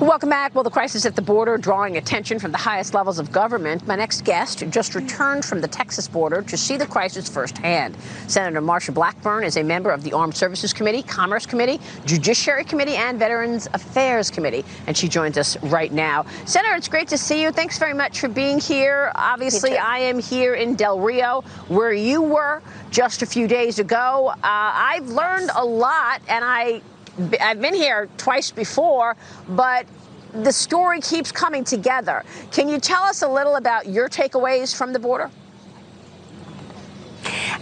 Welcome back. Well, the crisis at the border drawing attention from the highest levels of government. My next guest just returned from the Texas border to see the crisis firsthand. Senator Marsha Blackburn is a member of the Armed Services Committee, Commerce Committee, Judiciary Committee, and Veterans Affairs Committee. And she joins us right now. Senator, it's great to see you. Thanks very much for being here. Obviously, I am here in Del Rio, where you were just a few days ago. I've learned a lot, and I've been here twice before, but the story keeps coming together. Can you tell us a little about your takeaways from the border?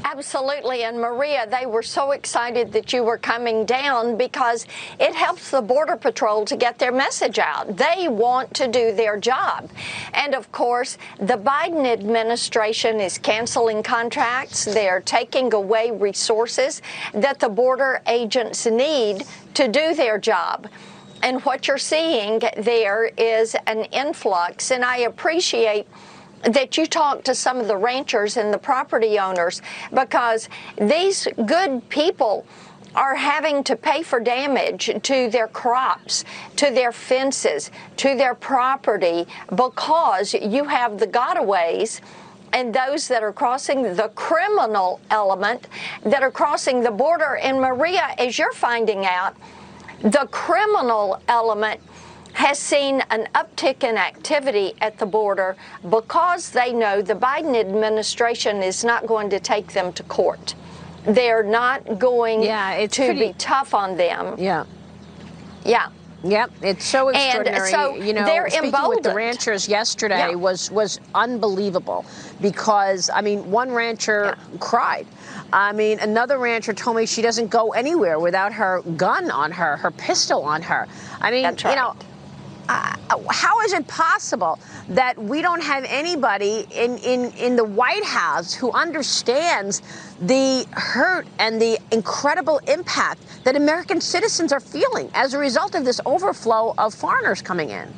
Absolutely. And Maria, they were so excited that you were coming down because it helps the Border Patrol to get their message out. They want to do their job. And of course, the Biden administration is canceling contracts. They're taking away resources that the border agents need to do their job. And what you're seeing there is an influx. And I appreciate that you talk to some of the ranchers and the property owners, because these good people are having to pay for damage to their crops, to their fences, to their property, because you have the gotaways and those that are crossing, the criminal element that are crossing the border. And Maria, as you're finding out, the criminal element has seen an uptick in activity at the border because they know the Biden administration is not going to take them to court. They're not going to be tough on them. Yeah. Yep, it's so extraordinary. And so they're speaking emboldened. with the ranchers yesterday was unbelievable because, I mean, one rancher cried. I mean, another rancher told me she doesn't go anywhere without her gun on her, her pistol on her. I mean, That's right. You know, how is it possible that we don't have anybody in the White House who understands the hurt and the incredible impact that American citizens are feeling as a result of this overflow of foreigners coming in?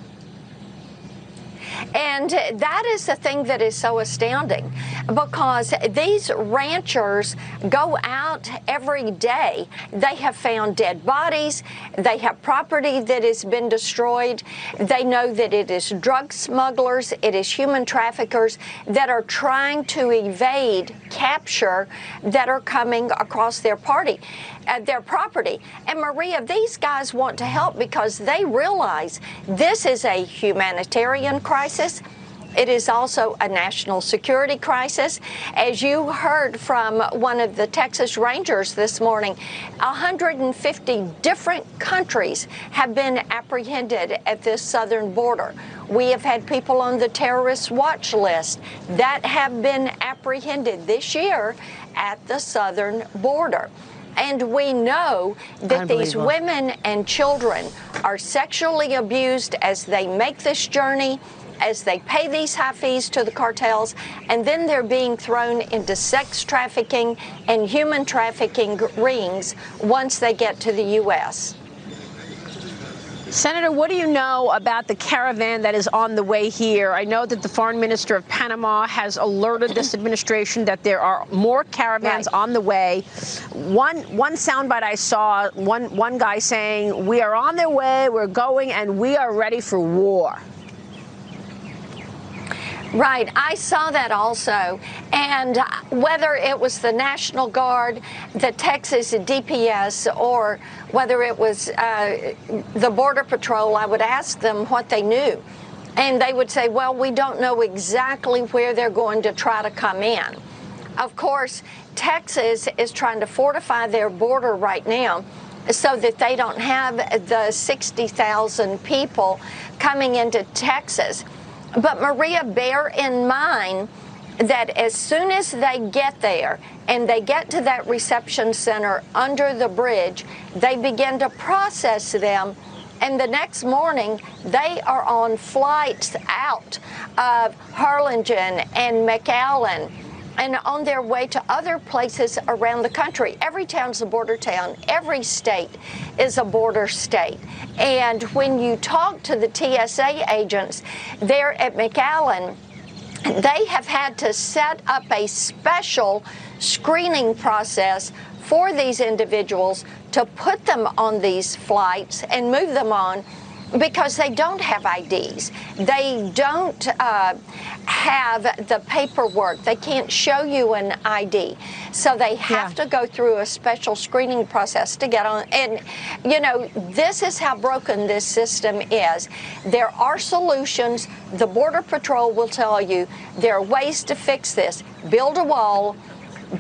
And that is the thing that is so astounding, because these ranchers go out every day. They have found dead bodies. They have property that has been destroyed. They know that it is drug smugglers, it is human traffickers that are trying to evade capture that are coming across their property. And Maria, these guys want to help because they realize this is a humanitarian crisis. It is also a national security crisis. As you heard from one of the Texas Rangers this morning, 150 different countries have been apprehended at this southern border. We have had people on the terrorist watch list that have been apprehended this year at the southern border. And we know that these women and children are sexually abused as they make this journey, as they pay these high fees to the cartels, and then they're being thrown into sex trafficking and human trafficking rings once they get to the U.S. Senator, what do you know about the caravan that is on the way here? I know that the foreign minister of Panama has alerted this administration that there are more caravans on the way. One soundbite I saw, one guy saying, "We are on their way, we're going, and we are ready for war." Right. I saw that also. And whether it was the National Guard, the Texas DPS, or whether it was the Border Patrol, I would ask them what they knew. And they would say, well, we don't know exactly where they're going to try to come in. Of course, Texas is trying to fortify their border right now so that they don't have the 60,000 people coming into Texas. But Maria, bear in mind that as soon as they get there and they get to that reception center under the bridge, they begin to process them. And the next morning, they are on flights out of Harlingen and McAllen and on their way to other places around the country. Every town's a border town. Every state is a border state. And when you talk to the TSA agents there at McAllen, they have had to set up a special screening process for these individuals to put them on these flights and move them on because they don't have IDs. They don't have the paperwork. They can't show you an ID. So they have to go through a special screening process to get on. And, you know, this is how broken this system is. There are solutions. The Border Patrol will tell you there are ways to fix this. Build a wall.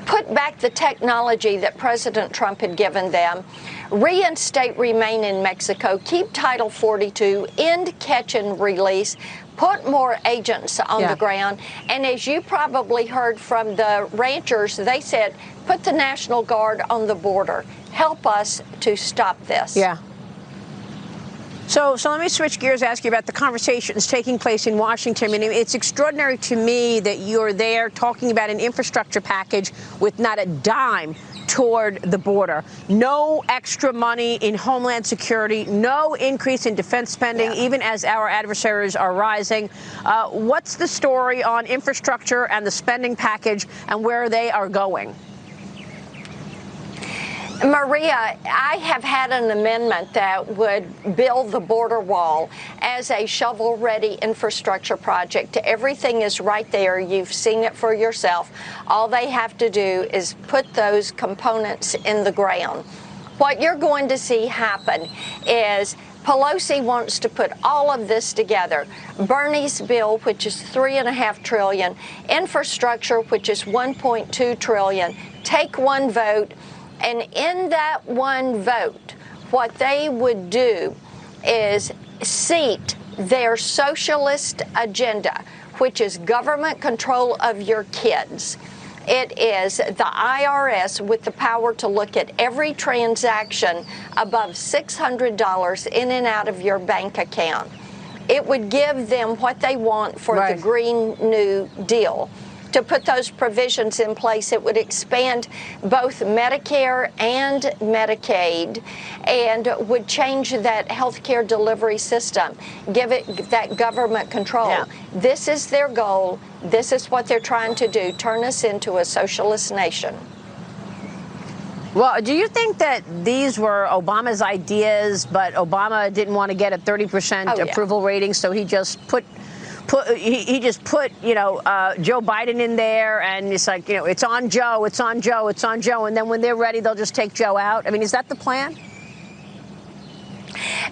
Put back the technology that President Trump had given them, reinstate Remain in Mexico, keep Title 42, end catch and release, put more agents on the ground. And as you probably heard from the ranchers, they said, put the National Guard on the border. Help us to stop this. Yeah. So let me switch gears, ask you about the conversations taking place in Washington. I mean, it's extraordinary to me that you're there talking about an infrastructure package with not a dime toward the border. No extra money in Homeland Security, no increase in defense spending, even as our adversaries are rising. What's the story on infrastructure and the spending package and where they are going? Maria, I have had an amendment that would build the border wall as a shovel-ready infrastructure project. Everything is right there. You've seen it for yourself. All they have to do is put those components in the ground. What you're going to see happen is Pelosi wants to put all of this together. Bernie's bill, which is $3.5 trillion, infrastructure, which is $1.2 trillion. Take one vote. And in that one vote, what they would do is seat their socialist agenda, which is government control of your kids. It is the IRS with the power to look at every transaction above $600 in and out of your bank account. It would give them what they want for the Green New Deal. To put those provisions in place, it would expand both Medicare and Medicaid and would change that health care delivery system, give it that government control. This is their goal. This is what they're trying to do, turn us into a socialist nation. Well, do you think that these were Obama's ideas, but Obama didn't want to get a 30% approval rating, so he just put you know, Joe Biden in there, and it's like, you know, it's on Joe, it's on Joe, it's on Joe, and then when they're ready, they'll just take Joe out? I mean, is that the plan?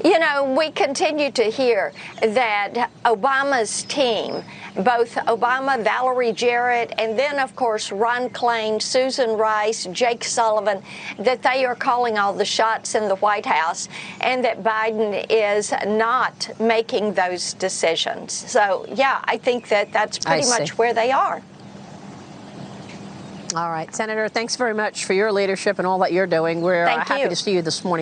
You know, we continue to hear that Obama's team, both Obama, Valerie Jarrett, and then, of course, Ron Klain, Susan Rice, Jake Sullivan, that they are calling all the shots in the White House and that Biden is not making those decisions. So, yeah, I think that that's pretty much where they are. All right. Senator, thanks very much for your leadership and all that you're doing. We're happy to see you this morning.